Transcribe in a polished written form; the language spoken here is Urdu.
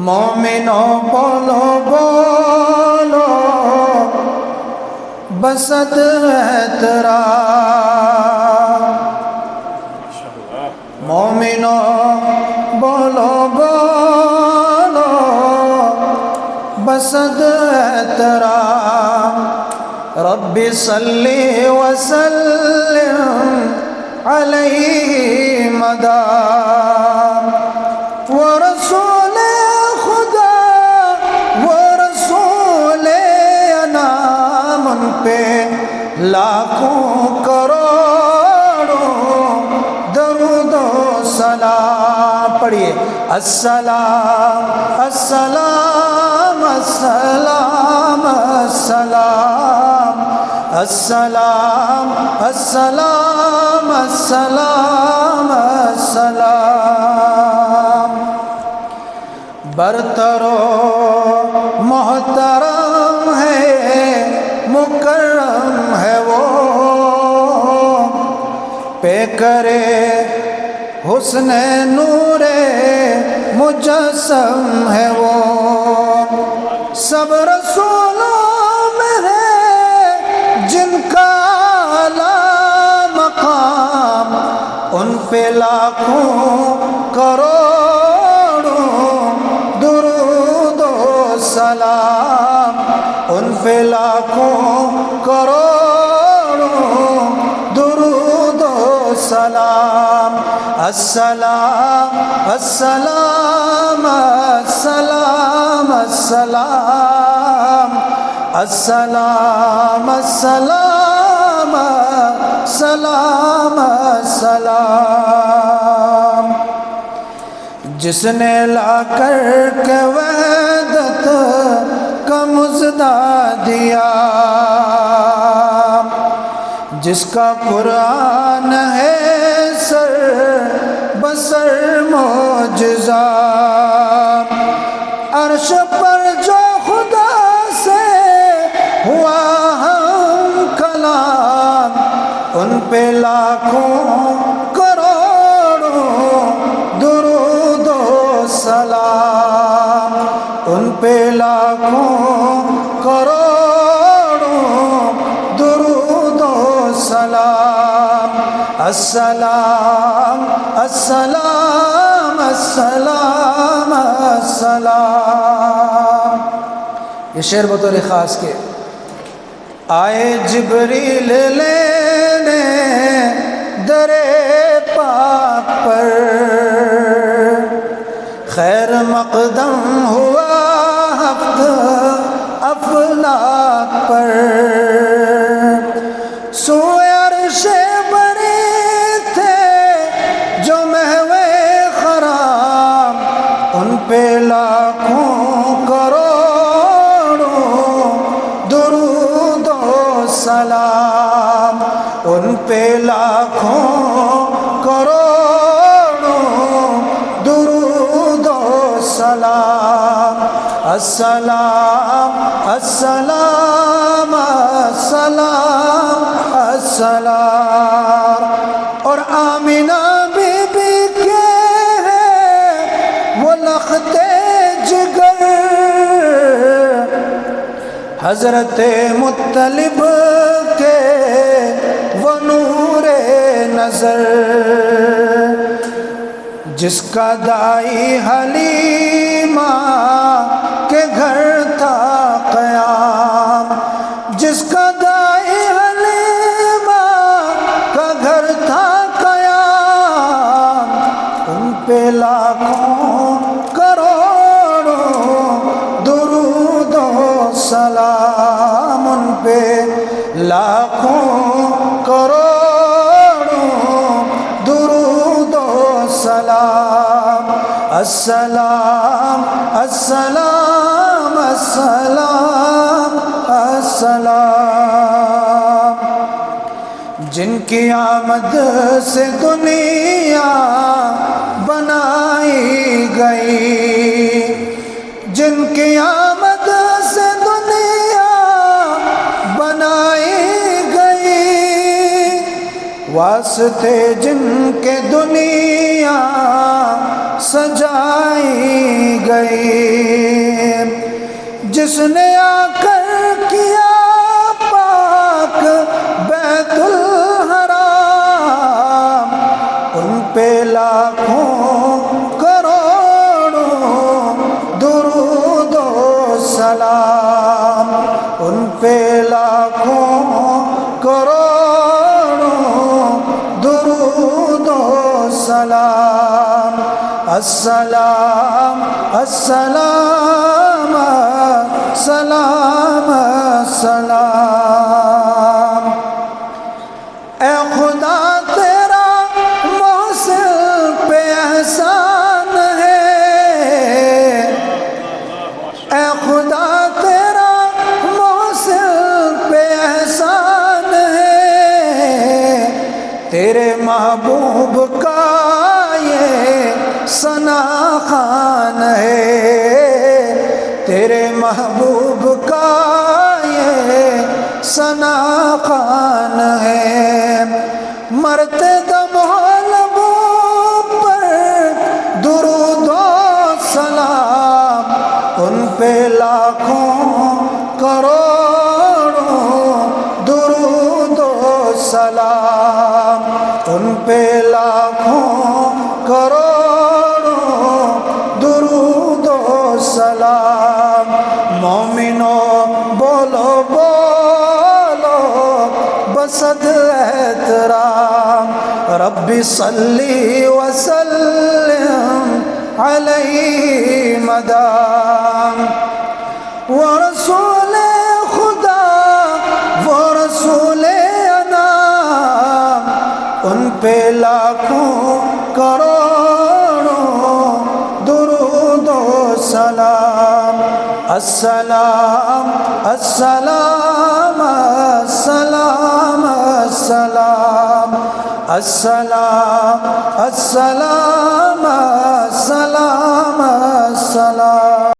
مومنوں بولو بولو بسط ہے تیرا، مومنوں بولو بولو بسط ہے تیرا، ربی صلی وسلم علیہ مدام، ورسول خدا ورسول انام، ان پہ لاکھوں کروڑوں درود و سلام پڑھیے، السلام السلام السلام السلام السلام السلام السلام السلام، برتر و محترم ہے مکرم ہے وہ، پہ کرے حسن نور مجسم ہے وہ، سب رسولوں میں ہے جن کا اعلیٰ مقام، ان پہ لاکھوں کروڑوں درود و سلام، ان پہ لاکھوں کروڑوں درود و سلام، السلام السلام السلام السلام السلام السلام السلام السلام، جس نے لا کر کے وحدت کا مژدہ دیا، جس کا قرآن ہے سر بسر معجزہ، عرش پر جو خدا سے ہوا ہم کلام، ان پہ لاکھوں کروڑوں درود و سلام، ان پہ لاکھوں کروڑوں درود و سلام، السلام السلام السلام السلام۔ یہ شعر بطور خاص کے آئے جبریل لینے در پاک پر، خیر مقدم ہوا ہفت افلاک پر، سوئے عرش بری تھے جو محوے خرام، ان پہ لاکھوں کروڑوں درود و سلام، ان پہ لاکھوں کروڑوں درود و سلام، السلام السلام السلام السلام، اور آمینہ بی بی کے ہیں وہ لختے جگر، حضرت مطلب کے وہ نور نظر، جس کا دائی حلیمہ کے گھر تھا قیام، جس کا دائی حلیمہ کا گھر تھا قیام، ان پہ لاکھوں کروڑوں درود و سلام، ان پہ لاکھوں کروڑوں درود و سلام، السلام السلام السلام السلام، جن کی آمد سے دنیا بنائی گئی، جن کی آمد سے دنیا بنائی گئی، واسطے جن کے دنیا سجائی گئی، جس نے آ کر کیا پاک بیت الحرام، ان پہ لاکھوں کروڑوں درود و سلام، ان پہ لاکھوں کروڑوں درود و سلام۔ السلام السلام سلام سلام، اے خدا تیرا محسن پہ احسان ہے، اے خدا تیرا محسن پہ احسان ہے، تیرے محبوب کا یہ ثنا خوان ہے، تیرے محبوب کا یہ ثنا خوان ہے، مرتے دم لبوں پر درود و سلام، ان پہ لاکھوں کروڑوں درود و سلام، ان پہ لاکھوں کروڑوں درود و سلام۔ مومنو بولو بولو بصد احترام، رب صلی وسلم علیہ مدام، ورسول خدا ورسول انام، ان پہ لاکھوں کروڑوں درود و سلام۔ السلام السلام السلام السلام، السلام السلام السلام السلام۔